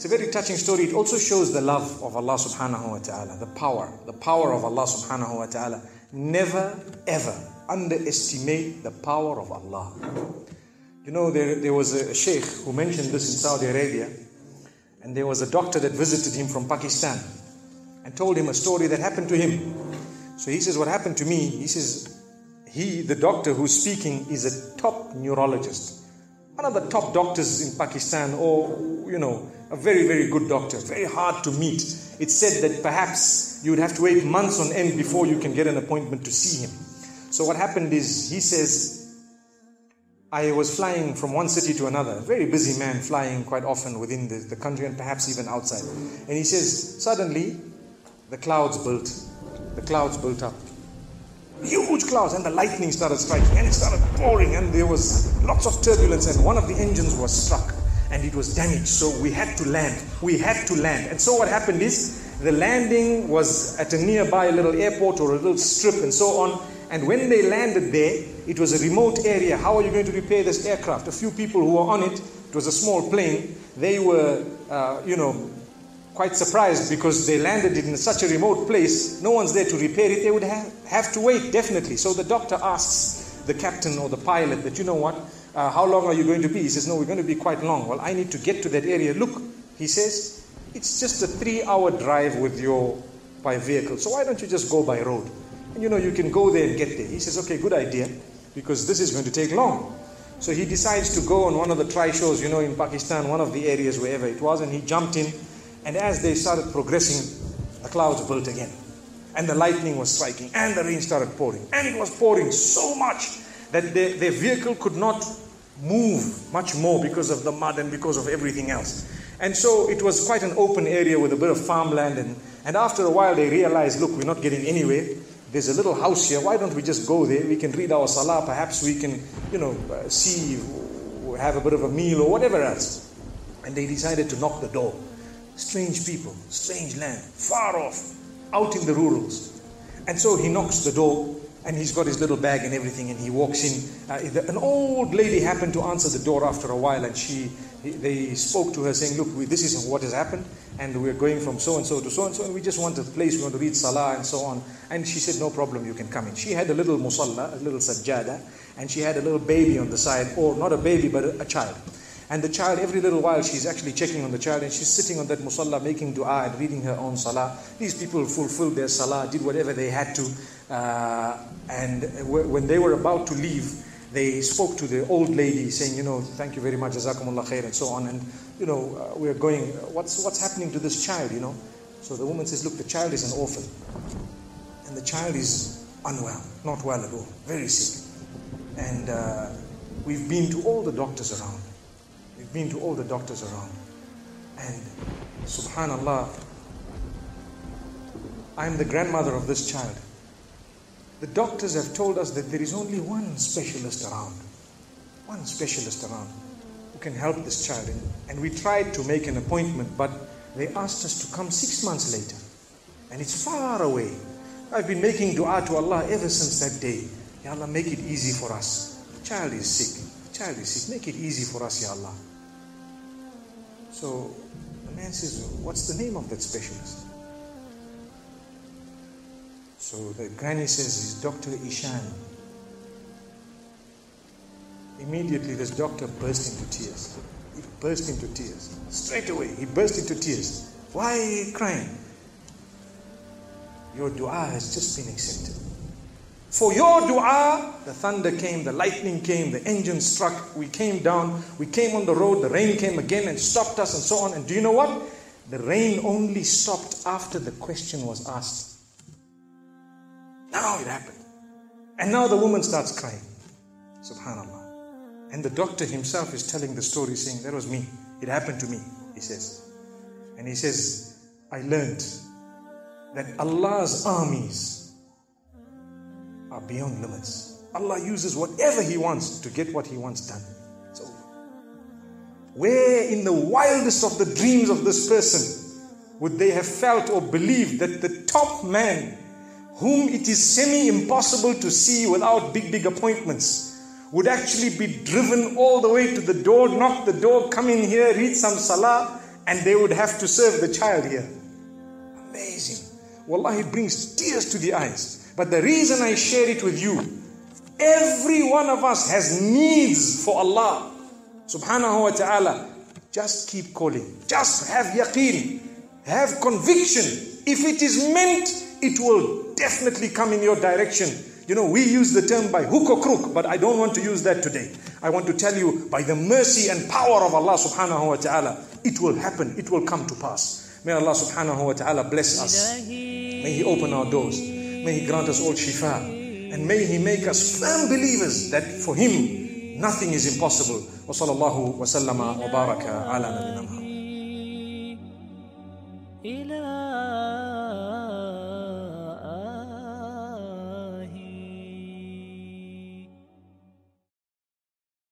It's a very touching story. It also shows the love of Allah subhanahu wa ta'ala, the power of Allah subhanahu wa ta'ala. Never ever underestimate the power of Allah. You know, there was a sheikh who mentioned this in Saudi Arabia, and there was a doctor that visited him from Pakistan and told him a story that happened to him. So he says, what happened to me? He says, the doctor who's speaking is a top neurologist. One of the top doctors in Pakistan, or, you know, a very, very good doctor, very hard to meet. It's said that perhaps you would have to wait months on end before you can get an appointment to see him. So what happened is, he says, I was flying from one city to another, a very busy man, flying quite often within the country and perhaps even outside. And he says, suddenly, the clouds built up. Huge clouds, and the lightning started striking, and it started pouring, and there was lots of turbulence, and one of the engines was struck, and it was damaged. So we had to land. And so what happened is, the landing was at a nearby little airport or a little strip and so on. And when they landed there, it was a remote area. How are you going to repair this aircraft? A few people who were on it, it was a small plane, they were, quite surprised because they landed it in such a remote place. No one's there to repair it. They would have to wait, definitely. So the doctor asks the captain or the pilot that, you know what, how long are you going to be? He says, no, we're going to be quite long. Well, I need to get to that area. Look, he says, it's just a 3-hour drive by vehicle. So why don't you just go by road? And you can go there and get there. He says, okay, good idea, because this is going to take long. So he decides to go on one of the tri-shows, in Pakistan, one of the areas, wherever it was, and he jumped in. And as they started progressing, the clouds built again. And the lightning was striking, and the rain started pouring. And it was pouring so much that their vehicle could not move much more because of the mud and because of everything else. And so it was quite an open area with a bit of farmland. And after a while they realized, look, we're not getting anywhere. There's a little house here. Why don't we just go there? We can read our salah. Perhaps we can, see, have a bit of a meal or whatever else. And they decided to knock the door. Strange people, strange land, far off, out in the rurals. And so he knocks the door, and he's got his little bag and everything, and he walks in. An old lady happened to answer the door after a while, and they spoke to her saying, look, this is what has happened, and we're going from so-and-so to so-and-so, and we just want a place, we want to read salah and so on. And she said, no problem, you can come in. She had a little musalla, a little sajjada, and she had a little baby on the side, or not a baby, but a child. And the child, every little while, she's actually checking on the child, and she's sitting on that musalla, making dua and reading her own salah. These people fulfilled their salah, did whatever they had to. And when they were about to leave, they spoke to the old lady, saying, thank you very much, jazakumullah khair, and so on. And, we're going, what's happening to this child, So the woman says, look, the child is an orphan. And the child is unwell, not well at all, very sick. And we've been to all the doctors around. And subhanallah, I'm the grandmother of this child. The doctors have told us that there is only one specialist around who can help this child. And we tried to make an appointment, but they asked us to come 6 months later. And it's far away. I've been making dua to Allah ever since that day. Ya Allah, make it easy for us. The child is sick. Make it easy for us, Ya Allah. So the man says, what's the name of that specialist? So the granny says, he's Dr. Ishan. Immediately this doctor burst into tears. He burst into tears. Straight away, he burst into tears. Why are you crying? Your dua has just been accepted. For your dua, the thunder came, the lightning came, the engine struck, we came down, we came on the road, the rain came again and stopped us and so on. And do you know what? The rain only stopped after the question was asked. Now it happened. And now the woman starts crying. Subhanallah. And the doctor himself is telling the story, saying, that was me. It happened to me, he says. And he says, I learned that Allah's armies are beyond limits. Allah uses whatever He wants to get what He wants done. It's over. Where in the wildest of the dreams of this person would they have felt or believed that the top man, whom it is semi-impossible to see without big appointments, would actually be driven all the way to the door, knock the door, come in here, read some salah, and they would have to serve the child here. Amazing. Wallahi, it brings tears to the eyes. But the reason I share it with you, every one of us has needs for Allah subhanahu wa ta'ala. Just keep calling. Just have yaqeen. Have conviction. If it is meant, it will definitely come in your direction. You know, we use the term by hook or crook, but I don't want to use that today. I want to tell you, by the mercy and power of Allah subhanahu wa ta'ala, it will happen. It will come to pass. May Allah subhanahu wa ta'ala bless us. May He open our doors. May He grant us all shifa. And may He make us firm believers that for Him, nothing is impossible. Wa sallallahu wa sallama wa baraka ala nabina Muhammad.